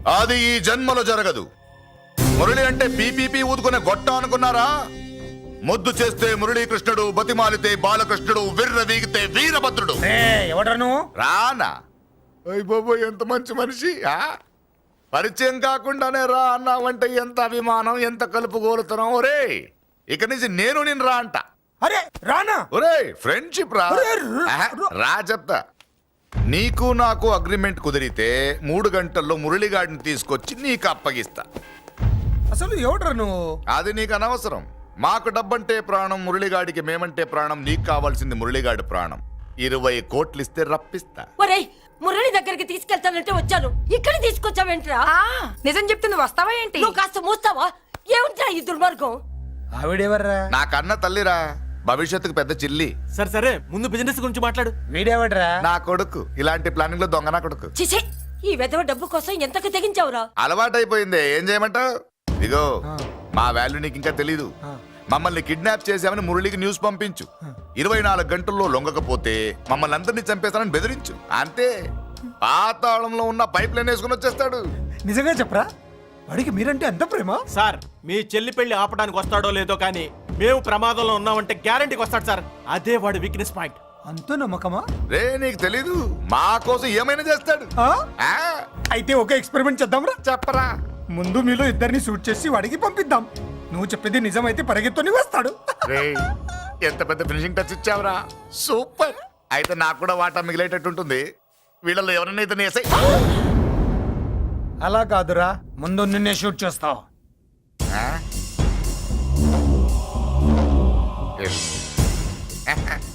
అది ఈ జన్మలో జరగదు. మురళి అంటే పీపీపీ ఊదుకునే గొట్ట అనుకున్నారా? ముద్దు చేస్తే మురళీకృష్ణుడు, బతిమాలితే బాలకృష్ణుడు, విర్ర వీగితే వీరభద్రుడు. ఎవడను రానా? అయ్య బాబు, ఎంత మంచి మనిషి. పరిచయం కాకుండానే రా అన్నావంటే ఎంత అభిమానం, ఎంత కలుపుగోలుతున్నాం. ఒరే, ఇక నుంచి నేను రా అంట. అరే రానా? ఒరే, ఫ్రెండ్షిప్ రా. రా చెప్తా. నీకు నాకు అగ్రిమెంట్ కుదిరితే 3 గంటల్లో మురళిగాడిని తీసుకొచ్చి నీకు అప్పగిస్తా. అసలు ఎవడరా నువ్వు? అది నీకు అనవసరం. మాకు డబ్బంటే ప్రాణం, మురళిగాడికి మేమంటే ప్రాణం. నీకు కావాల్సింది మురళిగాడి ప్రాణం. 20 కోట్లు ఇస్తే రప్పిస్తా. ఒరేయ్, మురళి దగ్గరికి తీసుకెళ్తానంటే వచ్చాను, ఇక్కడ తీసుకొచ్చావేంట్రా? నిజం చెప్తే నువ్వు వస్తావా ఏంటి? నువ్వు కాస్త మూస్తావా? ఏమిట్రా ఈ దుర్మార్గం? ఆవిడెవర్రా? నా కన్న తల్లిరా, భవిష్యత్తుకు పెద్ద చిల్లి. సరే ముందు బిజినెస్ గురించి మాట్లాడు. వీడేవడ్రా? నా కొడుకు. ఇలాంటి ప్లానింగ్ లో దొంగ నా కొడుకు. చిచి, ఈ వెధవ డబ్బు కోసం ఎంతకు తెగించావురా? అలవాటైపోయింది, ఏం చేయమంటావు? ఇదిగో, మా వాల్యూ నీకు ఇంకా తెలీదు. మమ్మల్ని కిడ్నాప్ చేసామని మురళికి న్యూస్ పంపించు. 24 గంటల్లో లొంగకపోతే మమ్మల్ని అందరినీ చంపేస్తానని బెదిరించు. అంతే. పాతాళంలో ఉన్న పైప్ లైన్ వేసుకుని వచ్చేస్తాడు. నిజంగా చెప్పరా? వాడికి మీరంటే ఎంత ప్రేమ? సార్, మీ చెల్లి పెళ్లి ఆపడానికి వస్తాడో లేదో కానీ మేము ప్రమాదంలో ఉన్నామంటే గ్యారంటీకి వస్తాడు సార్. అదే వాడి వీక్నెస్ పాయింట్. అంత నమ్మకమా? రే, నీకు తెలీదు. మా కోసం ఏమైనా చేస్తాడు. ఆ? అయితే ఒక ఎక్స్పెరిమెంట్ చేద్దాంరా. చెప్పరా. ముందు మీలో ఇద్దరిని షూట్ చేసి వాడికి పంపిద్దాం. నువ్వు చెప్పేది నిజమైతే పరిగెత్తుని వస్తాడు. రే, ఎంత పెద్ద ఫినిషింగ్ టచ్ ఇచ్చావురా. సూపర్. అయితే నాకు కూడా వాటా మిగిలేటట్టు ఉంటుంది. వీళ్ళలో ఎవరైనా ఇతను వేసాయి. అలా కాదురా, ముందు నిన్నే షూట్ చేస్తావు.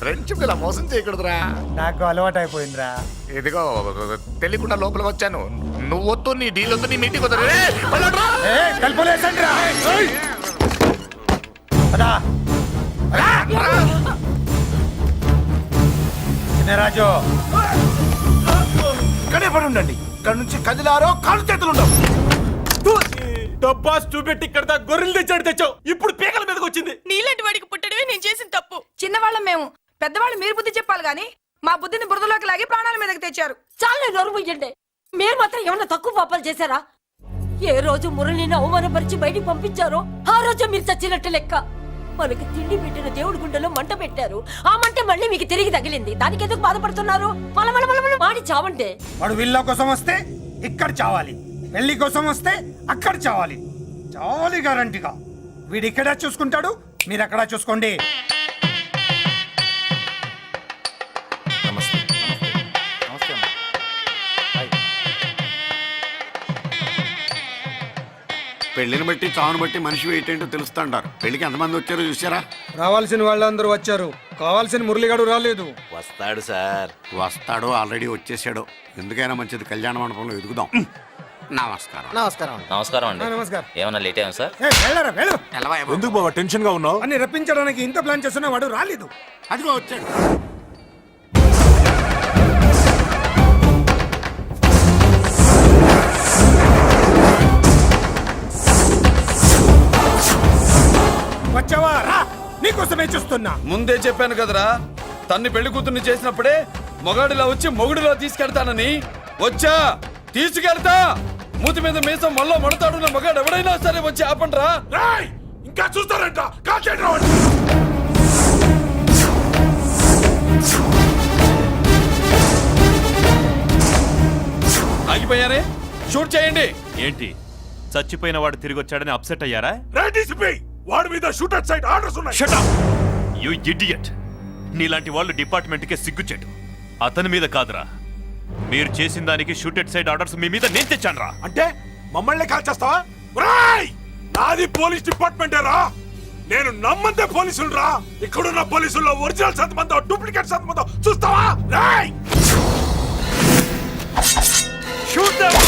ఫ్రెండ్షిప్ ఇలా మోసం చేయకూడదురా. నాకు అలవాటు అయిపోయిందిరా. ఇదిగో, తెలియకుండా లోపలికి వచ్చాను. నువ్వు వద్దు, నీ డీల్ వద్దు, నీ మీటింగ్ వద్దు. రాజు, ఇక్కడే పడి ఉండండి. ఇక్కడ నుంచి కదిలారో కాళ్ళు చేతులు ఉండవు. డబ్బా చూపెట్టి ఇక్కడ దాకా గొర్రెలు తెచ్చావు. ఇప్పుడు పీకల మీదకి వచ్చింది. నీలాంటి వాడికి పుట్టడమే నేను చేసిన తప్పు. చిన్నవాళ్ళం మేము, పెద్దవాళ్ళు మీరు బుద్ధి చెప్పాలి గాని మా బుద్ధిని బురదలోకి లాగి ప్రాణాల మీదకి తెచ్చారు. చాలా నోరు ముయ్యండి. మీరు మాత్రం ఏమన్నా తక్కువ పాపాలు చేశారా? ఏ రోజు మురళిని అవమానపరిచి బయటికి పంపించారో ఆ రోజు మీరు చచ్చినట్టు లెక్క. మనకి తిండి పెట్టిన దేవుడి గుండెలో మంట పెట్టారు. ఆ మంట మళ్ళీ మీకు తిరిగి తగిలింది. దానికి ఎందుకు బాధపడుతున్నారు? మాడి చావంటే. వాడు విల్లా కోసం వస్తే ఇక్కడ చావాలి, పెళ్లి కోసం వస్తే అక్కడ చావాలి. చావాలి గ్యారంటీగా. వీడు ఇక్కడ చూసుకుంటాడు, మీరు అక్కడ చూసుకోండి. పెళ్లిని బట్టి చావును బట్టి మనిషి ఏంటో తెలుస్తుంటారు. పెళ్లికి ఎంతమంది వచ్చారో చూసారా? రావాల్సిన వాళ్ళందరూ వచ్చారు, కావాల్సిన మురళిగాడు రాలేదు. వస్తాడు సార్, వస్తాడు. ఆల్రెడీ వచ్చేసాడు. ఎందుకైనా మంచిది కళ్యాణ మండపంలో ఎదుగుదాం. నమస్కారం. నమస్కారం. నమస్కారం అండి. నమస్కారం. ఏమన్నా లేట్ అయ్యాం సార్? ఎందుకు బాబా టెన్షన్ గా ఉన్నావు? అన్ని రప్పించడానికి ఇంత ప్లాన్ చేస్తున్నా వాడు రాలేదు. అదిగో వచ్చాడు. వచ్చావా? రా, నీకోసమే చూస్తున్నా. ముందే చెప్పాను కదరా, తన్ని పెళ్లి కూతుర్ని చేసినప్పుడే మొగాడిలా వచ్చి మొగుడిలో తీసుకెళ్తానని. వచ్చా, తీసుకెళ్తా. మూతి మీద మీసం మళ్ళా మడతాడున్న మగాడు ఎవడైనా సరే వచ్చి ఆపండ్రా. ఇంకా చూస్తారంట. ఆగిపోయారే, షూట్ చేయండి. ఏంటి, చచ్చిపోయిన వాడు తిరిగి వచ్చాడని అప్సెట్ అయ్యారా? వాడి మీద షూటర్ సైట్ ఆర్డర్స్ ఉన్నాయి. Shut up you idiot. నీలాంటి వాళ్ళు డిపార్ట్మెంట్కే సిగ్గుచెట్టు. అతని మీద కాదురా, మీరు చేసిన దానికి షూటెడ్ సైడ్ ఆర్డర్స్ మీ మీద నేను తెచ్చానురా. అంటే మమ్మల్ని కాల్ చేస్తావా? నాది పోలీస్ డిపార్ట్మెంటే రా. నేను నమ్మందే పోలీసులు రా. ఇక్కడున్న పోలీసుల్లో ఒరిజినల్ సత్మంతో డూప్లికేట్ సత్మంతో చూస్తావా? Shoot them.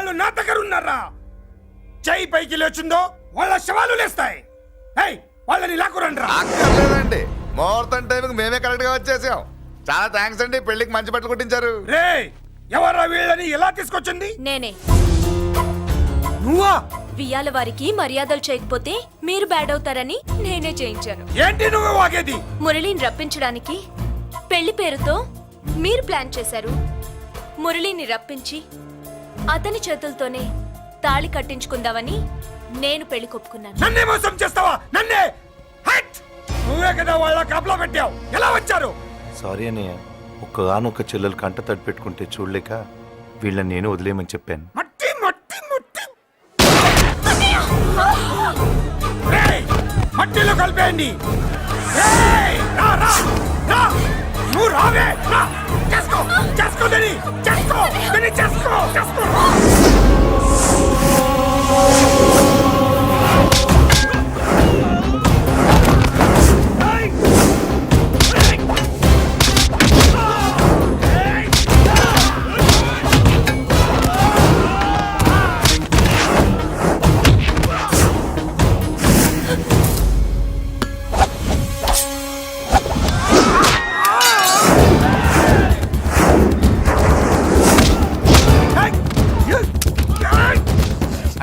వాళ్ళు నా దగ్గర ఉన్నారా? చెయ్యి పైకి లేచుందో వాళ్ళ శవాలు లేస్తాయి. ఏయ్, వాళ్ళని లాక్కురండ్రా. అక్కర్లేదండి, ముహూర్తం టైంకి మేమే కరెక్ట్ గా వచ్చేసాం. చాలా థ్యాంక్స్ అండి, పెళ్లికి మంచి బట్టలు కొట్టించారు. రే, ఎవరా వీళ్ళని ఎలా తీసుకొచ్చింది? నేనే. నువ్వా? వియ్యాల వారికి మర్యాదలు చేయకపోతే మీరు బ్యాడ్ అవుతారని నేనే చేయించాను. ఏంటి నువ్వు వాగేది? మురళిని రప్పించడానికి పెళ్లి పేరుతో మీరు ప్లాన్ చేశారు. మురళిని రప్పించి అతని చేతులతోనే తాళి కట్టించుకుందామని నేను పెళ్లి కొప్పుకున్నాను. నన్నే మోసం చేస్తావా? నన్నే? హట్! నువ్వే కదా వాళ్ళ కాపలా పెట్టావు. ఎలా వచ్చారు? సారీ అన్నయ్య, ఒక్కగానొక్క చెల్లెలు కంట తడి పెట్టుకుంటే చూడలేక వీళ్ళని నేను వదిలేయమని చెప్పాను. మట్టి మట్టి మట్టి రేయ్, మట్టిలో కలిపేయండి. రేయ్, రా, రా, రా. నువ్వు రావే, రా. చేసుకో, చేసుకో దీన్ని, చేసుకో, దీన్ని చేసుకో, చేసుకో.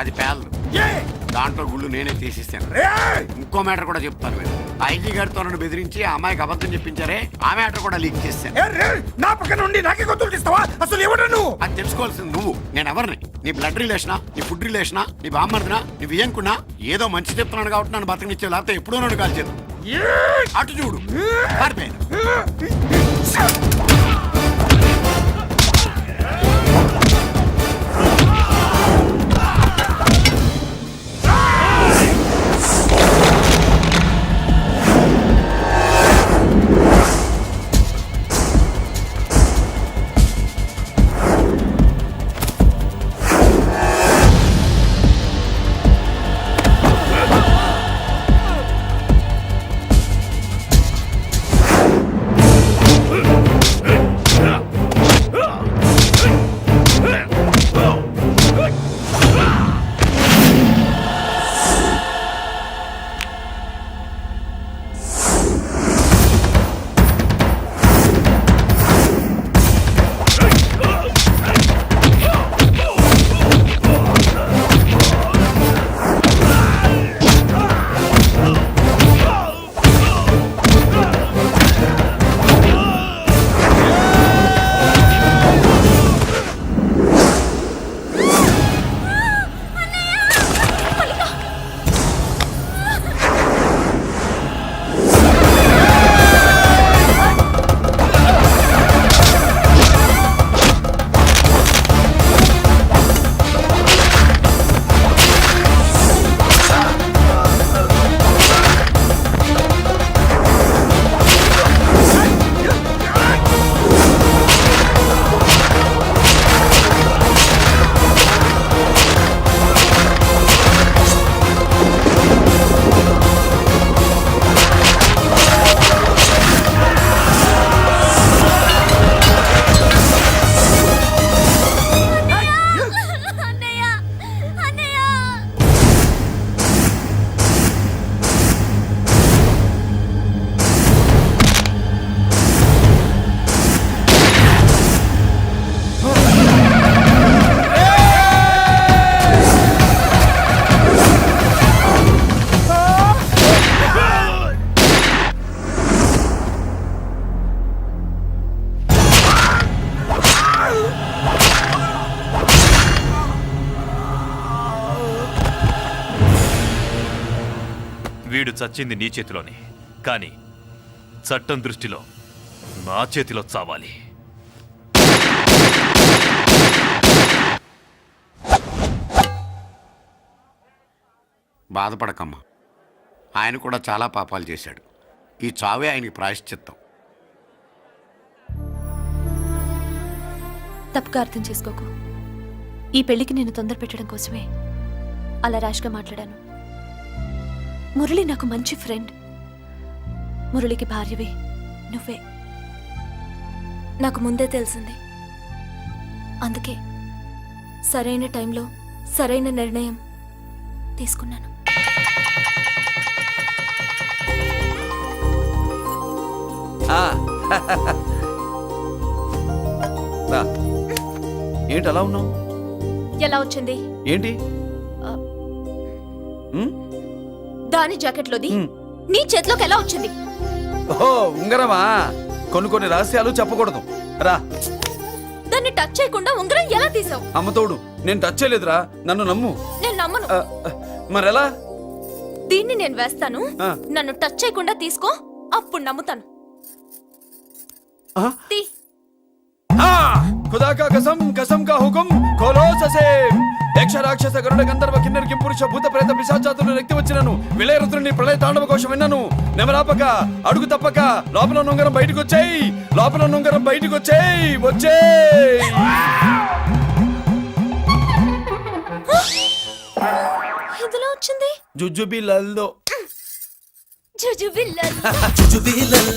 అది పేలదు. దాంట్లో గుళ్ళు నేనే తీసిస్తాను. ఇంకో మ్యాటర్ కూడా చెప్తాను. మీరు ఐజీ గారితో నన్ను బెదిరించి ఆ అమ్మాయికి అబద్ధం చెప్పించారే, ఆ మ్యాటర్ కూడా లీక్ చేస్తాను. నా పక్కన ఉండి నాకే గొంతులు తీస్తావా? అసలు ఎవరు నువ్వు? అది తెలుసుకోవాల్సింది నువ్వు. నేను ఎవరిని? నీ బ్లడ్ రిలేషనా, నీ ఫుడ్ రిలేషనా, నీ బామ్మర్దినా, నీ వియ్యంకున్నా? ఏదో మంచి చెప్తున్నాను కాబట్టి నన్ను బతకనిచ్చే, లేకపోతే ఎప్పుడో నన్ను కాల్చేది. అటు చూడు, పారిపోయాను. వీడు చచ్చింది నీ చేతిలోనే, కానీ చట్టం దృష్టిలో నా చేతిలో చావాలి. బాధపడకమ్మా, ఆయన కూడా చాలా పాపాలు చేశాడు. ఈ చావే ఆయనకి ప్రాయశ్చిత్తం. తప్పుగా అర్థం చేసుకోకు. ఈ పెళ్లికి నేను తొందర పెట్టడం కోసమే అలా ర్యాష్గా మాట్లాడాను. మురళి నాకు మంచి ఫ్రెండ్. మురళికి భార్యవే నువ్వే. నాకు ముందే తెలిసింది. అందుకే సరైన టైంలో సరైన నిర్ణయం తీసుకున్నాను. ఏంటి అలా ఉన్నావు? ఎలా వచ్చింది? ఏంటి? దాని జాకెట్లోది నీ చేతిలోకి ఎలా వచ్చింది? ఓహో, ఉంగరమా? కొన్ని రహస్యాలు చెప్పకూడదు. రా. దాన్ని టచ్ చేయకుండా ఉంగరం ఎలా తీసావు? అమ్మతోడు, నేను టచ్ చేయలేదురా, నన్ను నమ్ము. నేను నమ్మను. మరెలా? దీన్ని నేను వేస్తాను, ఆ. నన్ను టచ్ చేయకుండా తీసుకో, అప్పుడు నమ్ముతాను. తీ. खुदा का कसम, कसम का हुकुम, खोलो ससे. యక్ష రాక్షస గరుడ గంధర్వ కిన్నెర కింపురుష భూత ప్రేత పిశాచాతులు రక్తి వచ్చినను విలయరుద్రుని ప్రళయ తాండవ కోశం విన్నాను. నెమరాపక అడుగు తప్పక లోపల నుంగరం బయటకు వచ్చేయి, లోపల నుంగరం బయటకు వచ్చేయి, వచ్చేయి. ఇదిలా వచ్చింది జుజుబి లల్లో జుజుబిల్ల